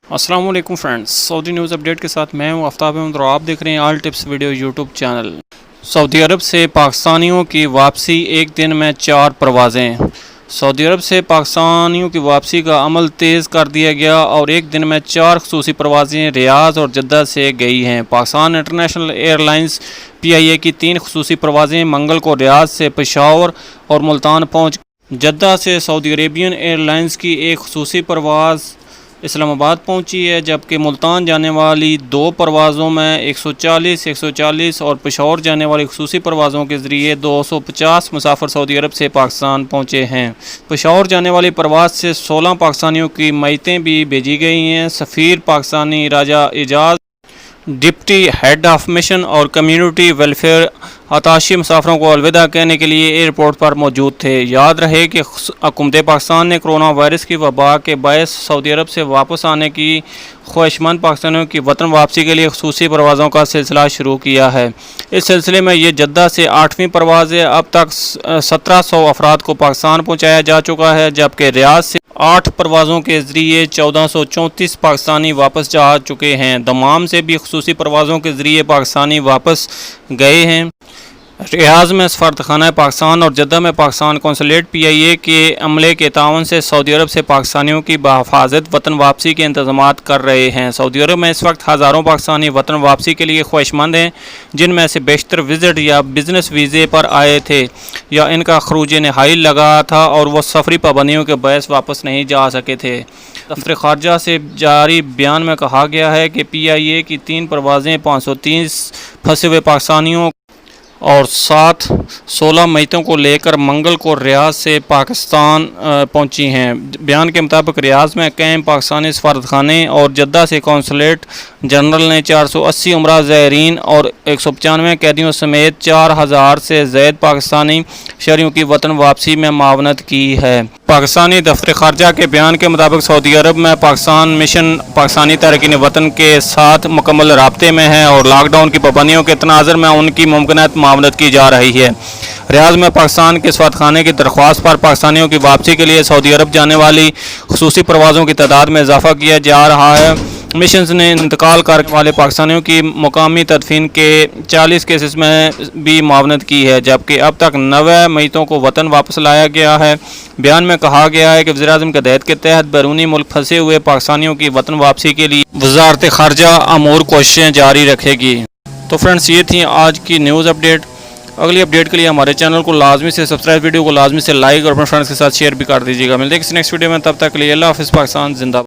السلام علیکم فرینڈز، سعودی news update کے ساتھ میں ہوں آفتاب احمد اور آپ دیکھ رہے ہیں آل ٹپس ویڈیو یوٹیوب چینل۔ سعودی عرب سے پاکستانیوں کی واپسی، ایک دن میں 4 پروازیں۔ سعودی عرب سے پاکستانیوں کی واپسی کا عمل تیز کر دیا گیا اور ایک دن میں 4 خصوصی پروازیں ریاض اور جدہ سے گئی ہیں۔ Pakistan international air lines PIA کی 3 خصوصی پروازیں منگل کو ریاض سے پشاور اور ملتان پہنچ گئیں۔ جدہ سے سعودی عربین ایئر لائنز کی ایک خصوصی پرواز اسلام آباد پہنچی ہے، جبکہ ملتان جانے والی 2 پروازوں میں 140 اور پشاور جانے والی خصوصی پروازوں کے ذریعے 250 مسافر سعودی عرب سے پاکستان پہنچے ہیں۔ پشاور جانے والی پرواز سے 16 پاکستانیوں کی میتیں بھی بھیجی گئی ہیں۔ سفیر پاکستانی راجہ اعجاز، ڈپٹی ہیڈ آف مشن اور کمیونٹی ویلفیئر عطاشی مسافروں کو الوداع کہنے کے لیے ایئرپورٹ پر موجود تھے۔ یاد رہے کہ حکومت پاکستان نے کرونا وائرس کی وبا کے باعث سعودی عرب سے واپس آنے کی خواہشمند پاکستانیوں کی وطن واپسی کے لیے خصوصی پروازوں کا سلسلہ شروع کیا ہے۔ اس سلسلے میں یہ جدہ سے 8ویں پرواز ہے۔ اب تک 1700 افراد کو پاکستان پہنچایا جا چکا ہے، جبکہ ریاض سے 8 پروازوں کے ذریعے 1434 پاکستانی واپس جا چکے ہیں۔ دمام سے بھی خصوصی پروازوں کے ذریعے پاکستانی واپس گئے ہیں۔ ریاض میں سفارتخانہ پاکستان اور جدہ میں پاکستان قونصلیٹ PIA کے عملے کے تعاون سے سعودی عرب سے پاکستانیوں کی بحفاظت وطن واپسی کے انتظامات کر رہے ہیں۔ سعودی عرب میں اس وقت ہزاروں پاکستانی وطن واپسی کے لیے خواہشمند ہیں، جن میں سے بیشتر وزٹ یا بزنس ویزے پر آئے تھے یا ان کا خروج نہائی لگا تھا اور وہ سفری پابندیوں کے باعث واپس نہیں جا سکے تھے۔ دفتر خارجہ سے جاری بیان میں کہا گیا ہے کہ PIA کی 3 پروازیں 530 پھنسے ہوئے پاکستانیوں اور ساتھ 16 میتوں کو لے کر منگل کو ریاض سے پاکستان پہنچی ہیں۔ بیان کے مطابق ریاض میں قائم پاکستانی سفارتخانے اور جدہ سے قونصلیٹ جنرل نے 480 عمرہ زائرین اور 195 قیدیوں سمیت 4000 سے زائد پاکستانی شہریوں کی وطن واپسی میں معاونت کی ہے۔ پاکستانی دفتر خارجہ کے بیان کے مطابق سعودی عرب میں پاکستان مشن پاکستانی تارکین وطن کے ساتھ مکمل رابطے میں ہے اور لاک ڈاؤن کی پابندیوں کے تناظر میں ان کی ممکنہ معاونت کی جا رہی ہے۔ ریاض میں پاکستان کے سفارتخانے کی درخواست پر پاکستانیوں کی واپسی کے لیے سعودی عرب جانے والی خصوصی پروازوں کی تعداد میں اضافہ کیا جا رہا ہے۔ مشنز نے انتقال کرنے والے پاکستانیوں کی مقامی تدفین کے 40 کیسز میں بھی معاونت کی ہے، جبکہ اب تک 90 میتوں کو وطن واپس لایا گیا ہے۔ بیان میں کہا گیا ہے کہ وزیراعظم کی ہدایت کے تحت بیرونی ملک پھنسے ہوئے پاکستانیوں کی وطن واپسی کے لیے وزارت خارجہ امور کوششیں جاری رکھے گی۔ تو فرینڈز، یہ تھی آج کی نیوز اپڈیٹ۔ اگلی اپڈیٹ کے لیے ہمارے چینل کو لازمی سے سبسکرائب، ویڈیو کو لازمی سے لائک اور اپنے فرینڈز کے ساتھ شیئر بھی کر دیجیے گا۔ ملتے ہیں کسی نیکسٹ ویڈیو میں، تب تک کے لیے اللہ حافظ۔ پاکستان زندہ باد۔